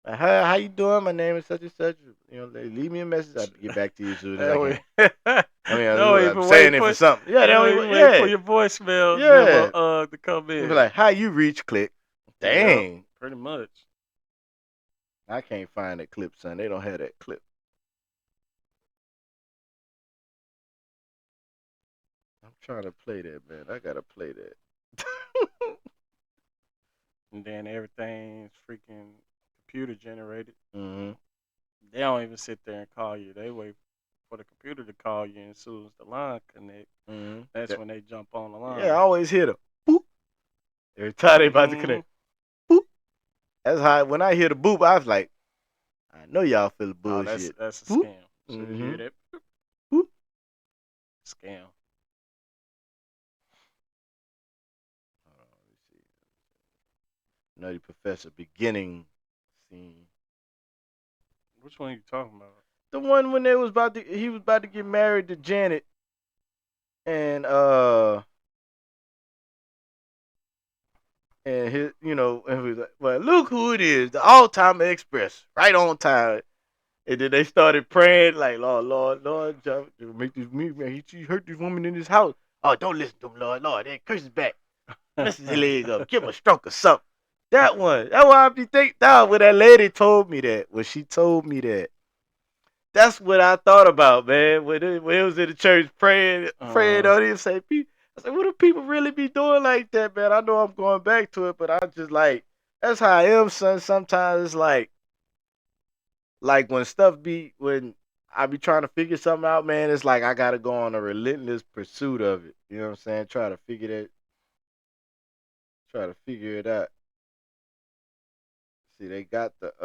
Like, how you doing? My name is such and such. Leave me a message. I'll get back to you as soon as I can. They I mean, don't I'm even saying wait it for for something. Yeah, they they don't only even wait for yeah, your voicemail memo yeah. to come They be in. like, how you reach? Click. Yep, Dang. pretty much. I can't find that clip, son. They don't have that clip. I'm trying to play that, man. I gotta play that. And then everything's freaking computer generated. hmm They don't even sit there and call you. They wait for the computer to call you, and as soon as the line connect, that's That, when they jump on the yeah, I line. always hit them. Boop. Every time they about to Mm-hmm. connect. Boop. That's how when I hear the boop, I was like, I know y'all feel the Oh, bullshit. that's a Boop. scam. As soon as you Mm-hmm. hear that Boop. scam. Hold on, let me see. Nutty Professor beginning scene. Which one are you talking about? The one when he was about to get married to Janet and and his and he was like, well, look who it is, the all time express, right on time. And then they started praying like, Lord, Lord, Lord, make this me, man. He hurt this woman in his house. Oh, don't listen to him, Lord, Lord. Then curse his back. Mess his leg up. Give him a stroke or something. That one. That's why I be thinking. Nah, when that lady told me that, when she told me that, that's what I thought about, man. When it was in the church praying uh, on it, say, I said, what do people really be doing like that, man? I know I'm going back to it, but I just like, that's how I am, son. Sometimes it's like when I be trying to figure something out, man, it's like I gotta go on a relentless pursuit of it. You know what I'm saying? Try to figure it out. See, they got the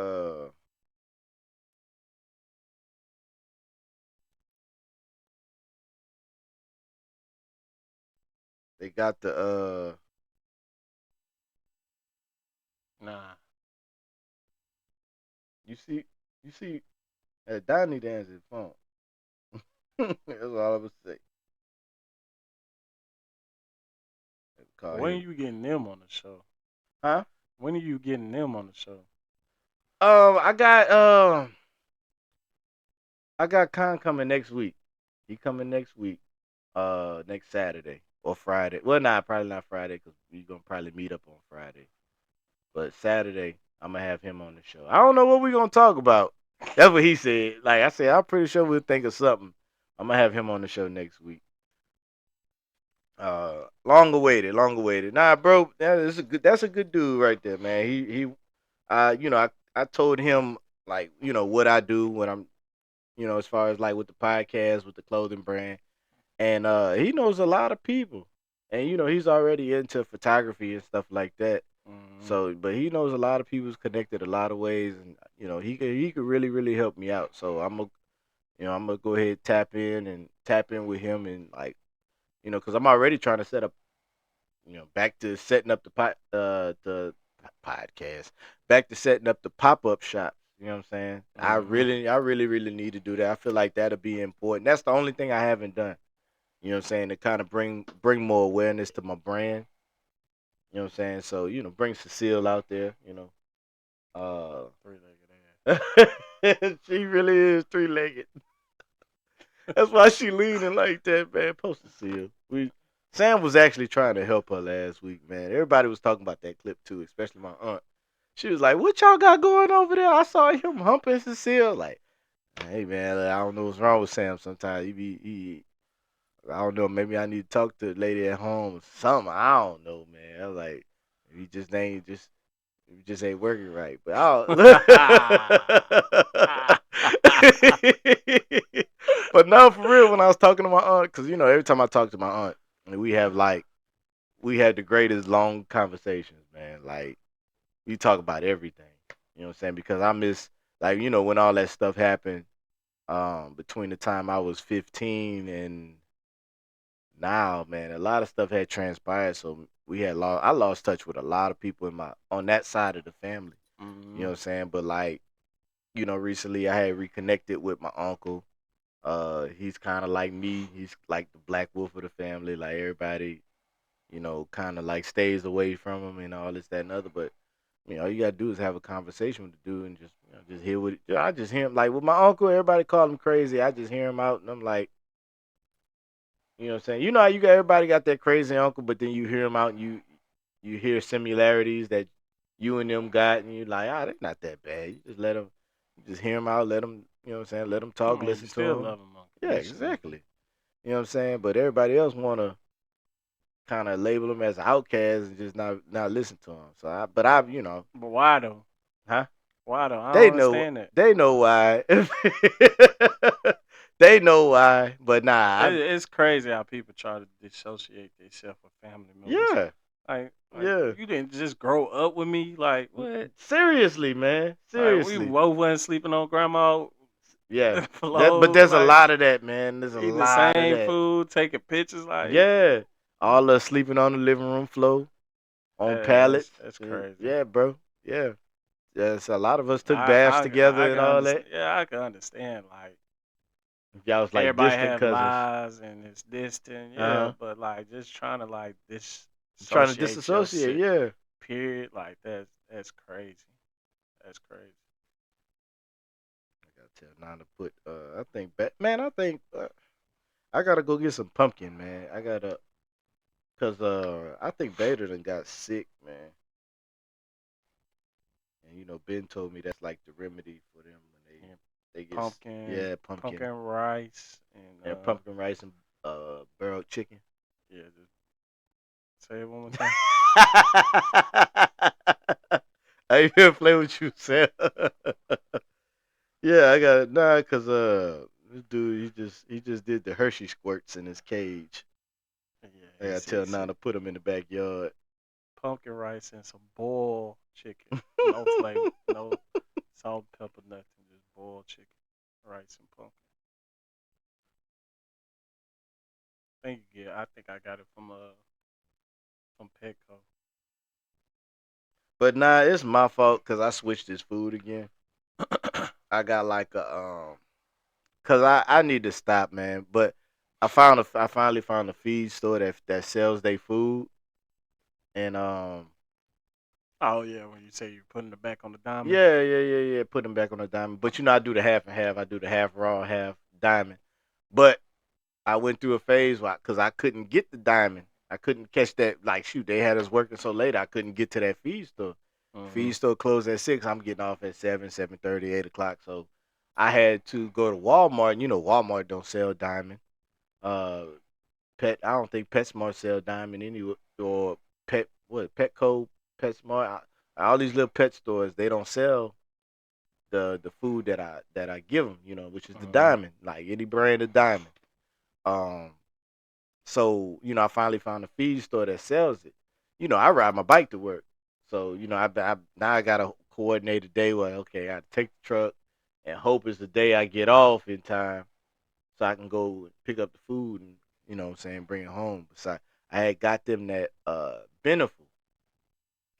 nah. you see you see Donnie dance his phone. That's all I would say. Call When are him. you getting them on the show? Huh? When are you getting them on the show? Um I got um I got Khan coming next week. He coming next week. Next Saturday or Friday. Well, nah, probably not Friday because we gonna probably meet up on Friday. But Saturday, I'm gonna have him on the show. I don't know what we gonna talk about. That's what he said. Like I said, I'm pretty sure we'll think of something. I'm gonna have him on the show next week. Long awaited, long awaited. Nah, bro, that's a good dude right there, man. I told him like what I do when I'm as far as like with the podcast, with the clothing brand, and he knows a lot of people, and he's already into photography and stuff like that. Mm-hmm. So, but he knows a lot of people's connected a lot of ways, and he could really help me out. So I'm gonna go ahead tap in with him and like because I'm already trying to set up back to setting up the podcast, back to setting up the pop up shops. You know what I'm saying? Mm-hmm. I really need to do that. I feel like that'll be important. That's the only thing I haven't done. You know what I'm saying? To kind of bring more awareness to my brand. You know what I'm saying? So bring Cecile out there. Three-legged She really is 3 legged. That's why she leaning like that, man. Post Cecile. Sam was actually trying to help her last week, man. Everybody was talking about that clip too, especially my aunt. She was like, "What y'all got going over there?" I saw him humping Cecile. Like, hey man, I don't know what's wrong with Sam. Sometimes I don't know. Maybe I need to talk to the lady at home or something. I don't know, man. I was like, he just ain't working right. But but no, for real. When I was talking to my aunt, because every time I talk to my aunt, we had the greatest long conversations, man. Like we talk about everything. You know what I'm saying? Because I miss like when all that stuff happened. Between the time I was 15 and now, man, a lot of stuff had transpired. So I lost touch with a lot of people on that side of the family. You know mm-hmm. what I'm saying? But like, recently I had reconnected with my uncle. He's kind of like me. He's like the black wolf of the family. Like everybody, kind of like stays away from him and all this, that, and other. But all you gotta do is have a conversation with the dude and just hear what I just hear him like with my uncle. Everybody call him crazy. I just hear him out and I'm like, what I'm saying? You know how everybody got that crazy uncle, but then you hear him out and you hear similarities that you and them got, and you like, they're not that bad. You just let them, you just hear them out, let them, you know what I'm saying, let them I talk, mean, you listen to still them. love them Yeah, unconditionally. exactly. You know what I'm saying? But everybody else want to kind of label them as outcasts and just not listen to them. So, But why though? huh? Why though? I They don't know, understand that. they know why. They know why, but It's crazy how people try to dissociate themselves with family members. yeah, Like yeah. you didn't just grow up with me. Like what? Seriously, man, Like we seriously. both wasn't sleeping on grandma Yeah, but floor. there's a Like lot of that, man. There's a eating the lot of same that. food, taking pictures. Like Yeah, all us sleeping on the living room floor on pallets. that's crazy. Yeah, bro. Yeah, yes. A lot of us took baths I together and can all understand. that. Yeah, I can understand. Like Y'all was like everybody distant have cousins. lives and it's distant. Uh Yeah, huh. but like just trying to like Trying to dissociate disassociate. yourself. Yeah. Period. Like that's crazy. That's crazy. I gotta tell Nana to put. I think man. I think I gotta go get some pumpkin, man. I gotta, cause I think Bader done got sick, man. And Ben told me that's like the remedy for them when Yeah, they get pumpkin, yeah, pumpkin pumpkin rice, and and pumpkin rice and boiled chicken. yeah. Just say it one more time. I ain't gonna play with you, Sam. Yeah, I got it. Nah, cause this dude he just did the Hershey squirts in his cage. Yeah, I gotta tell he's Nana sick. to put him in the backyard. Pumpkin rice and some boiled chicken. No flavor, no salt, pepper, nothing. Just boiled chicken, rice, and pumpkin. I think I got it from Petco. But nah, it's my fault cause I switched his food again. I got like cause I need to stop, man. But I finally found a feed store that sells their food, and Oh yeah, when you say you're putting it back on the diamond. yeah. Put them back on the diamond. But I do the half and half. I do the half raw, half diamond. But I went through a phase because I couldn't get the diamond. I couldn't catch that. Like shoot, they had us working so late. I couldn't get to that feed store. Mm-hmm. Feed store closed at 6. I'm getting off at 7, 7:30, 8 o'clock. So I had to go to Walmart. And Walmart don't sell diamond. Uh, I don't think PetSmart sell diamond anyway, or Petco, PetSmart. All these little pet stores, they don't sell the food that I give them. Which is the Mm-hmm. diamond, like any brand of diamond. Um, so I finally found a feed store that sells it. I ride my bike to work, so now I gotta coordinate a day where okay, I take the truck and hope it's the day I get off in time so I can go pick up the food and what I'm saying, bring it home. Besides, I had got them that Beneful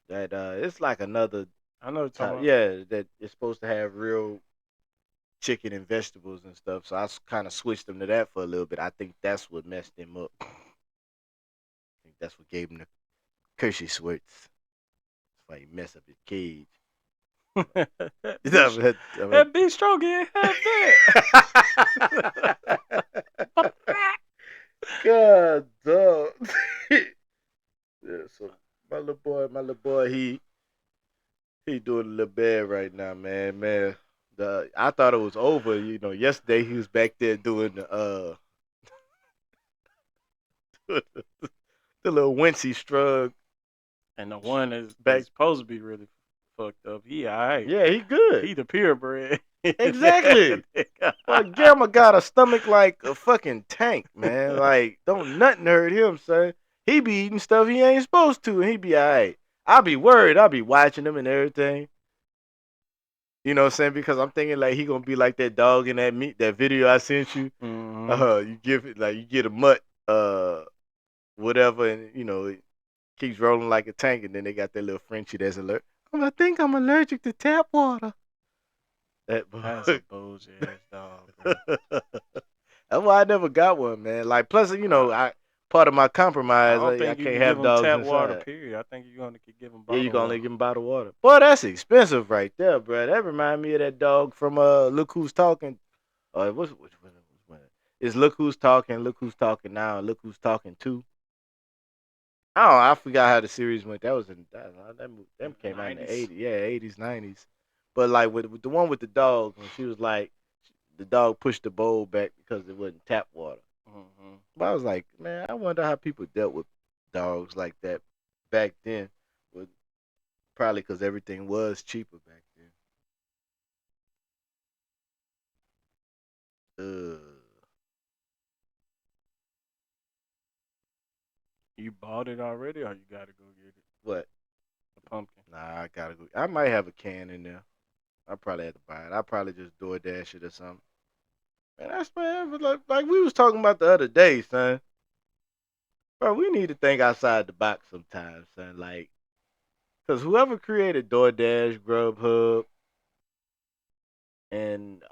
that it's like another I know what you're talking type, about. yeah, that it's supposed to have real chicken and vegetables and stuff. So I kind of switched them to that for a little bit. I think that's what messed them up. I think that's what gave him the Hershey sweats. That's why he messed up his cage. Bitch, that big strong get half that. God, dog. Yeah, so my little boy, he doing a little bad right now, man. Man, I thought it was over. Yesterday he was back there doing the little Wincy shrug And the one back. is supposed to be really fucked up. He alright. Yeah, he good. He the purebred. Exactly. Well, Gamma got a stomach like a fucking tank, man. Like, don't nothing hurt him, son. He be eating stuff he ain't supposed to, and he be alright. I be worried. I be watching him and everything. You know what I'm saying? Because I'm thinking like he gonna be like that dog in that video I sent you. Mm-hmm. You give it like you get a mutt, whatever, and it keeps rolling like a tank, and then they got that little Frenchie that's alert. I think I'm allergic to tap water. That That's a boy. bougie ass dog, bro. That's why I never got one, man. Like plus, I, I part of my I compromise, don't I think you can't can give have him dogs tap water. inside. Period. I think you're gonna give him Yeah, you bottled can only water. give them bottled water. Boy, that's expensive right there, bro. That remind me of that dog from Look Who's Talking. Which one? It's Look Who's Talking now, and Look Who's Talking too. I forgot how the series went. That was in them came out in the 90s. 80s, yeah, 80s, 90s. But like with the one with the dog, when she was like, the dog pushed the bowl back because it wasn't tap water. Mm-hmm. But I was like, man, I wonder how people dealt with dogs like that back then. With probably because everything was cheaper back then. You bought it already, or you gotta go get it? What? The pumpkin. Nah, I gotta go. I might have a can in there. I probably have to buy it. I probably just DoorDash it or something. Man, that's man. But like we was talking about the other day, son. Bro, we need to think outside the box sometimes, son. Like, cause whoever created DoorDash, Grubhub, and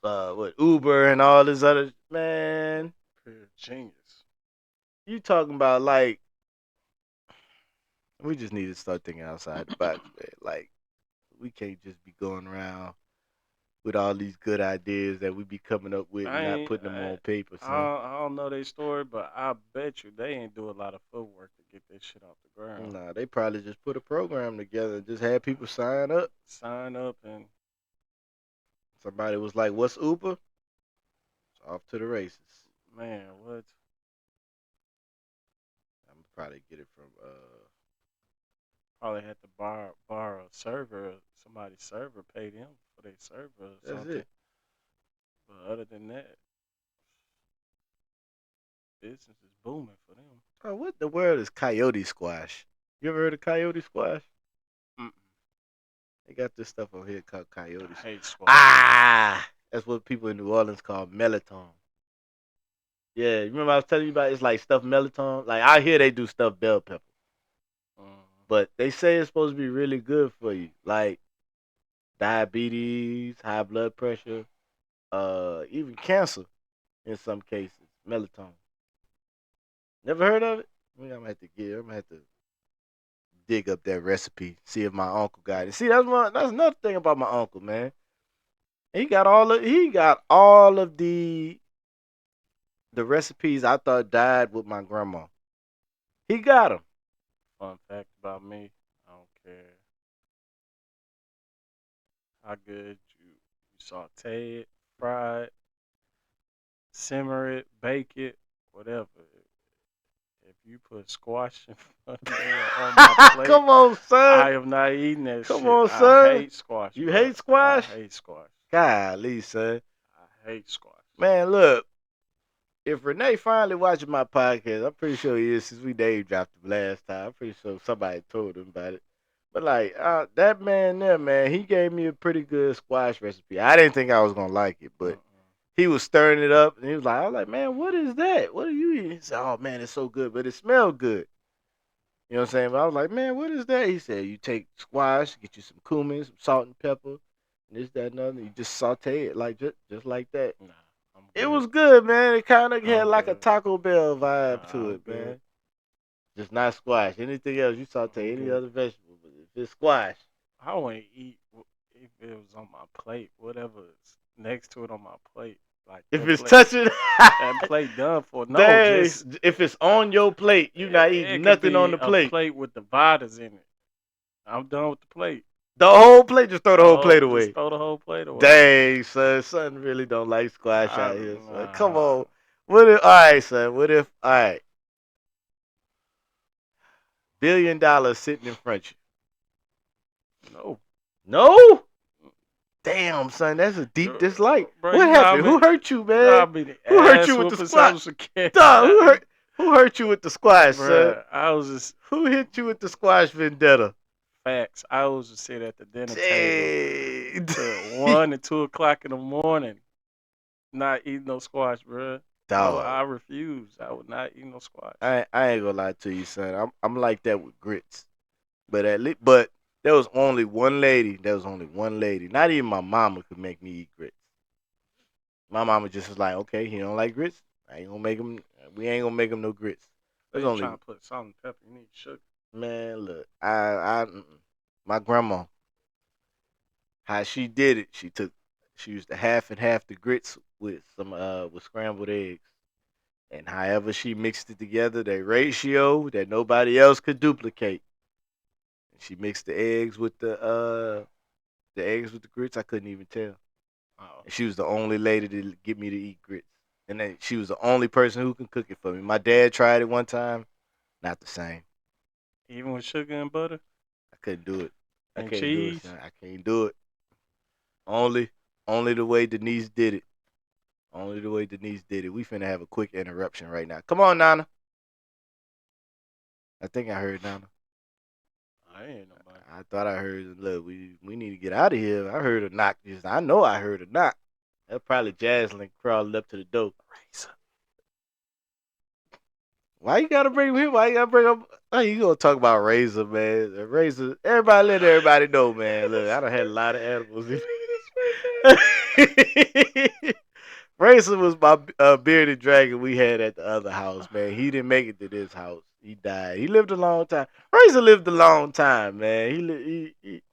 what Uber and all this other man, Pure genius. you talking about like we just need to start thinking outside the box, man. Like we can't just be going around with all these good ideas that we be coming up with I and not ain't. putting them on paper, son. I don't know their story, but I bet you they ain't do a lot of footwork to get this shit off the ground. Nah, they probably just put a program together and just had people sign up. Sign up and Somebody was like, "What's Uber?" It's off to the races. man, what? I'm probably get it from Probably had to borrow a server, somebody's server, pay them for their server or that's something. it. But other than that, business is booming for them. Oh, what the world is Coyote Squash? You ever heard of Coyote Squash? Mm-mm. They got this stuff over here called I Coyotes. hate squash. Ah, that's what people in New Orleans call melatonin. Yeah, you remember I was telling you about it's like stuffed melatonin. Like out here they do stuffed bell pepper, Mm. but they say it's supposed to be really good for you, like diabetes, high blood pressure, even cancer in some cases. Melatonin. Never heard of it? I'm gonna have to I'm gonna have to dig up that recipe, see if my uncle got it. See, that's another thing about my uncle, man. He got all of the recipes I thought died with my grandma. He got them. Fun fact about me, I don't care how good you saute it, fry it, simmer it, bake it, whatever. If you put squash in front of me on my plate, Come on, son. I am not eating that Come shit. on, I son. hate squash, You bro. hate I squash? hate squash. Golly, son. I hate squash. Man, look. If Renee finally watching my podcast, I'm pretty sure he is since we name dropped him last time. I'm pretty sure somebody told him about it. But like that man there, man, he gave me a pretty good squash recipe. I didn't think I was gonna like it, but Mm-mm. he was stirring it up and he was like, I was like, man, what is that? What are you eating? He said, oh man, it's so good, but it smelled good. You know what I'm saying? But I was like, man, what is that? He said, you take squash, get you some cumin, some salt and pepper, and this, that, and other. You just saute it like just like that. Nah, I'm It good. was good, man. It kind of had I'm like a good. Taco Bell Nah, vibe to I'm it, good. man. Just not squash. Anything else, you I'm saute any good. other vegetable, but if it's squash, I wouldn't eat if it was on my plate, whatever's next to it on my plate. Like if that it's plate, touching, that plate done for. No, dang, just if it's on your plate, you not it eating could nothing on be the a plate. plate with dividers in it. I'm done with the plate. The whole plate, just throw the whole plate Just away. throw the whole plate away. Dang, son really don't like squash out here, son. Come Nah, on. What if? All right, son. What if? All right, $1 billion sitting in front of no. you. No. Damn, son, that's a deep dislike. Bro, What happened? Who hurt you, you know how man? many Who hurt you ass with the whoopings I squat? was a kid. Dog, who hurt you with the squash, son? Bruh, I was just Who hit you with the squash vendetta? facts. I was just sit at the dinner table Dang. till 1 and 2 o'clock in the morning, not eating no squash, bruh. Dog. I refuse. I would not eat no squash. I ain't gonna lie to you, son. I'm like that with grits. But there was only one lady. There was only one lady. Not even my mama could make me eat grits. My mama just was like, okay, he don't like grits. I ain't gonna make him. We ain't gonna make him no grits. So There's you only trying to put salt and pepper? You need sugar. man. Look, my grandma, how she did it. She used to half and half the grits with some with scrambled eggs. And however she mixed it together, that ratio that nobody else could duplicate. And she mixed the eggs with the grits. I couldn't even tell. Oh, And she was the only lady to get me to eat grits. And then she was the only person who can cook it for me. My dad tried it one time, not the same. even with sugar and butter I couldn't do it. I and can't do it, cheese. son. I can't do it. Only, only the way Denise did it. Only the way Denise did it. We finna have a quick interruption right now. Come on, Nana. I think I heard Nana. I ain't nobody. I thought I heard. Look, we need to get out of here. I heard a knock. I know I heard a knock. That probably Jaslyn crawled up to the door. Razor. Why you gotta bring him? Why you gotta bring up? Oh, you gonna talk about Razor, man? Razor. Everybody let everybody know, man. Look, I done had a lot of animals. Razor was my bearded dragon we had at the other house, man. He didn't make it to this house. He died. He lived a long time. Razor lived a long time, man.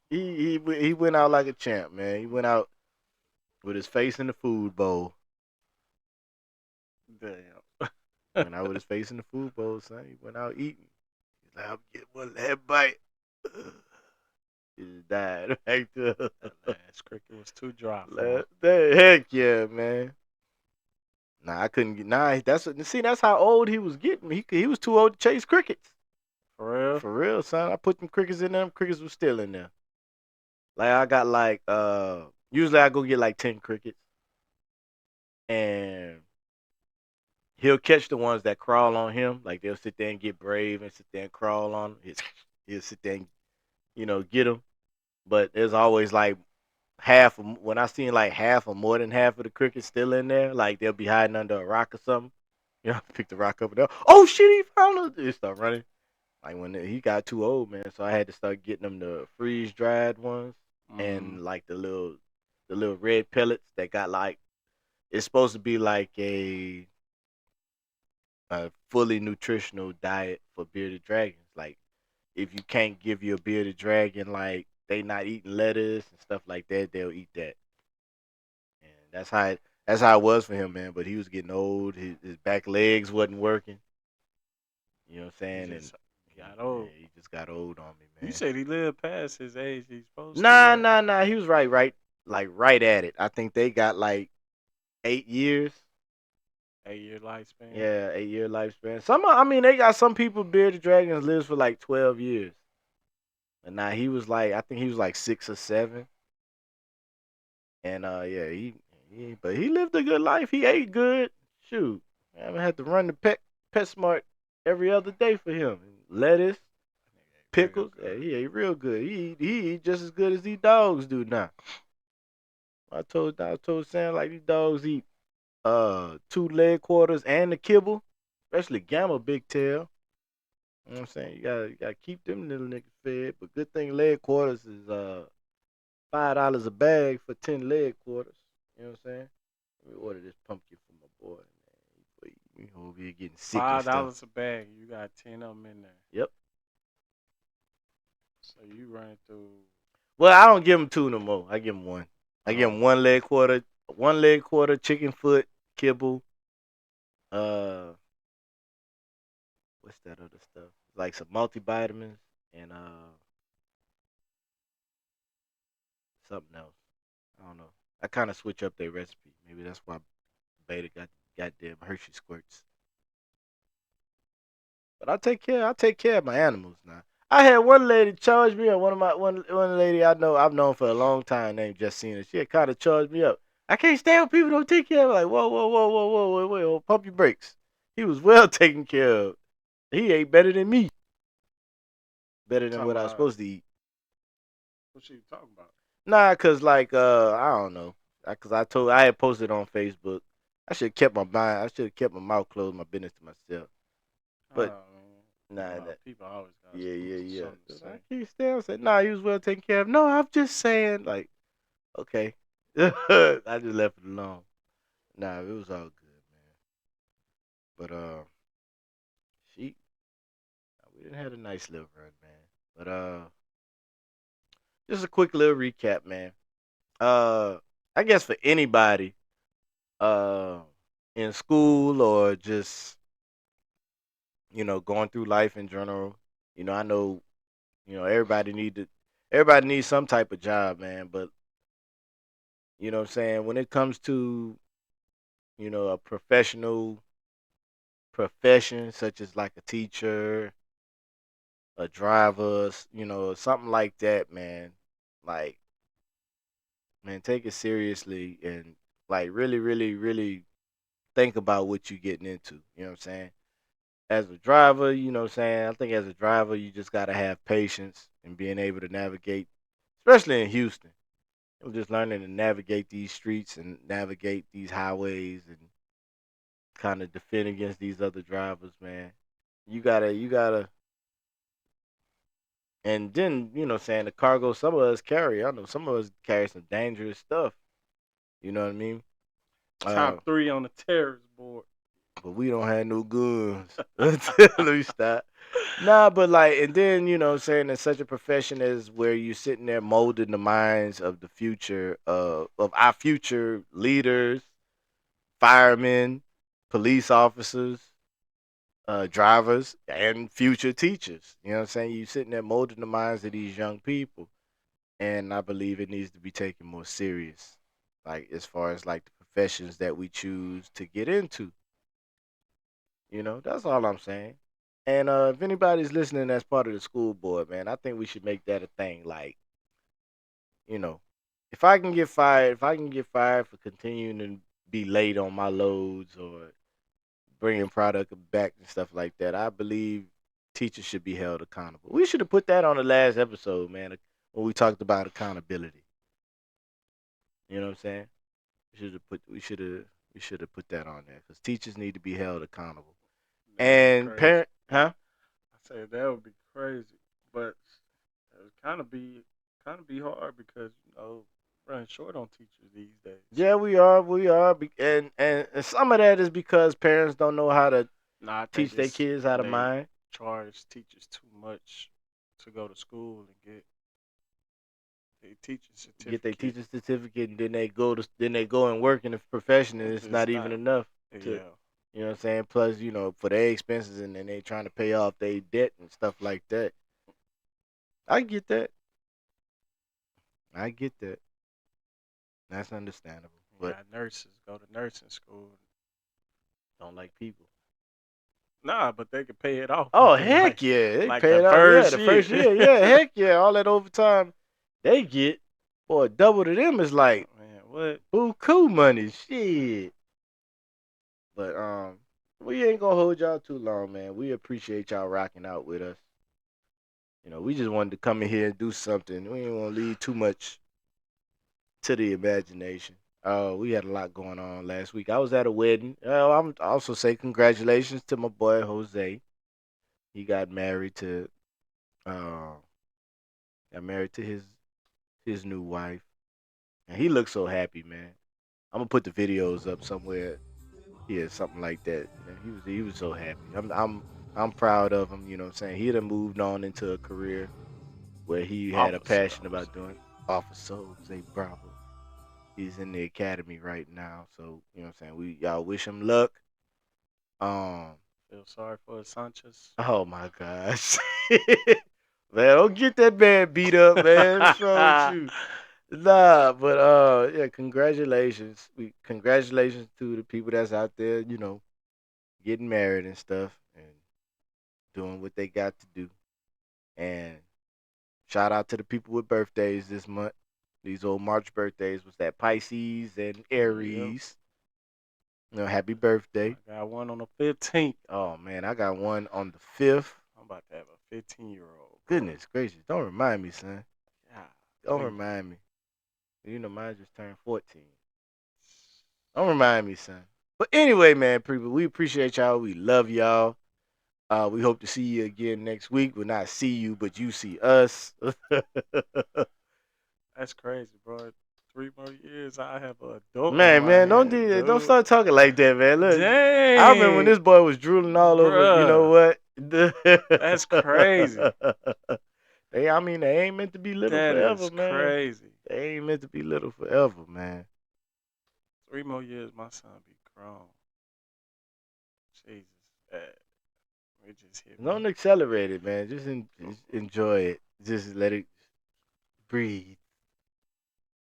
He went out like a champ, man. He went out with his face in the food bowl. Damn. Went out with his face in the food bowl, son. He went out eating. He's like, I'm getting one last bite. He just died back there. That last cricket was too dry for him. Heck yeah, man. Nah, I couldn't get. Nah, that's how old he was getting. He was too old to chase crickets. For real? For real, son. I put them crickets in there. Crickets was still in there. Like I got like usually I go get like 10 crickets, and he'll catch the ones that crawl on him. Like they'll sit there and get brave and sit there and crawl on him. He'll sit there and get them. But there's always like half of, when I seen like half or more than half of the crickets still in there, like they'll be hiding under a rock or something. Pick the rock up and oh shit, he found us. They start running. Like when he got too old, man, so I had to start getting them the freeze dried ones Mm-hmm. and like the little red pellets that got like it's supposed to be like a fully nutritional diet for bearded dragons. Like if you can't give your bearded dragon like they not eating lettuce and stuff like that, they'll eat that. And that's how it was for him, man. But he was getting old. His back legs wasn't working. You know what I'm He saying? And just got old. he just got old on me, You man. said he lived past his age he's supposed to, Nah, right? nah, nah. He was like right at it. I think they got like 8 years. 8 year lifespan. Yeah, 8 year lifespan. I mean, they got some people bearded dragons lives for like 12 years. And now he was like, I think he was like 6 or 7. And yeah, but he lived a good life. He ate good. Shoot, I had to run the pet smart every other day for him. Lettuce, Real pickles. Yeah, good. he ate real good. He eat just as good as these dogs do now. I told Sam like these dogs eat 2 leg quarters and the kibble, especially Gamma Big Tail. You know what I'm saying? You gotta keep them little niggas fed. But good thing leg quarters is $5 a bag for 10 leg quarters. You know what I'm saying? Let me order this pumpkin for my boy, man. You over here getting sick and Five stuff. dollars a bag. You got 10 of them in there. Yep. So you running through. Well, I don't give him 2 no more. I give him 1. I give him Okay. one leg quarter, chicken foot, kibble. Uh, what's that other stuff? Like some multivitamins and something else. I don't know. I kind of switch up their recipe. Maybe that's why Beta got goddamn Hershey squirts. But I take care of my animals now. I had one lady charge me up. One lady I've known for a long time named Justina. She had kind of charged me up. I can't stand when people don't take care of me. Like whoa, wait, pump your brakes. He was well taken care of. He ate better than me. Better than Talking what I was about supposed to eat. what you talking about? Nah, cause like I don't know. Cause I had posted on Facebook. I should have kept my mouth closed, my business to myself. Oh But man, nah, that people always got yeah. something to I say. can't stand. I said, nah, he was well taken care of. No, I'm just saying, like, okay. I just left it alone. Nah, it was all good, man. But she, we didn't have a nice little run, man. But just a quick little recap, man. Uh, I guess for anybody, uh, in school or just going through life in general. I know everybody needs some type of job, man. But what I'm saying, when it comes to a professional profession such as like a teacher, a driver, something like that, man. Like, man, take it seriously and like really, really, really think about what you're getting into. You know what I'm saying? As a driver, I think as a driver, you just gotta have patience and being able to navigate, especially in Houston. Just learning to navigate these streets and navigate these highways and kind of defend against these other drivers, man. You gotta, and then saying the cargo some of us carry. I know some of us carry some dangerous stuff. You know what I mean? Uh, Top three on the terrorist board. but we don't have no guns. Let me stop. Nah, but like, and then saying in such a profession as where you're sitting there molding the minds of the future of our future leaders, firemen, police officers, drivers, and future teachers. You know what I'm saying? You sitting there molding the minds of these young people, and I believe it needs to be taken more serious. Like as far as like the professions that we choose to get into. That's all I'm saying. And if anybody's listening that's part of the school board, man, I think we should make that a thing. Like, you know, if I can get fired for continuing to be late on my loads or bringing product back and stuff like that, I believe teachers should be held accountable. We should have put that on the last episode, man, when we talked about accountability. You know what I'm saying? We should have put that on there because teachers need to be held accountable. That would be And crazy. parent, huh? I said that would be crazy, but it would kind of be hard because running short on teachers these days. Yeah, we are, and some of that is because parents don't know how to Nah, I think teach their it's kids how to they mine, charge teachers too much to go to school and get a teaching get their certificate. teacher certificate, and then they go and work in the profession, and it's It's not even not. enough to, Yeah, what I'm saying. Plus, for their expenses, and then they trying to pay off their debt and stuff like that. I get that. I get that. That's understandable, you but got nurses go to nursing school. don't like people. Nah, but they can pay it off Oh within heck yeah, they like pay the it out. Yeah, first the year. first year. Yeah, heck yeah, all that overtime they get, boy, double to them is like Man, what? buku money. Shit. But we ain't gonna hold y'all too long, man. We appreciate y'all rocking out with us. We just wanted to come in here and do something. We didn't want to leave too much to the imagination. We had a lot going on last week. I was at a wedding. I'm also say congratulations to my boy Jose. He uh got married to his new wife, and he looks so happy, man. I'm gonna put the videos up somewhere. Yeah, something like that. He was so happy. I'm proud of him. You know what I'm saying? He done moved on into a career where he had a Officer passion Jose. about doing. Officer Jose Bravo. He's in the academy right now, so you know what I'm saying. We y'all wish him luck. Um. Feel sorry for Sanchez. Oh my gosh. Man, don't get that man beat up, man. What's wrong with you? Nah, but yeah, congratulations. Congratulations to the people that's out there, getting married and stuff and doing what they got to do. And shout out to the people with birthdays this month. These old March birthdays was that Pisces and Yep. Aries. Happy birthday. I got one on the 15th. Oh man, I got one on the 5th. I'm about to have a 15-year-old, bro. Goodness gracious. Don't remind me, son. Don't Golly. remind me. Mine just turned 14. Don't remind me, son. But anyway, man, people, we appreciate y'all. We love y'all. We hope to see you again next week. We'll not see you, but you see us. That's crazy, bro. 3 more years, I have an adult on Man, my man, hand, don't dude. start talking like that, man. Look, I remember when Dang, this boy was drooling all over. You know bruh. what? That's crazy. I mean, they ain't meant to be little That forever, is man. crazy. They ain't meant to be little forever, man. 3 more years, my son be grown. Jesus, that it just hit me. Don't accelerate it, man. Just enjoy it. Just let it breathe.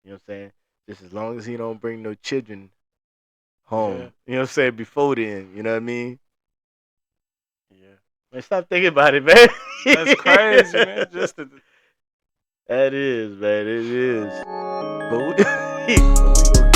You know what I'm saying? Just as long as he don't bring no children Yeah, home. You know what I'm saying? Before then, you know what I mean? yeah. Man, stop thinking about it, man. That's crazy, man. Just That is, man. It is. But we, but we gonna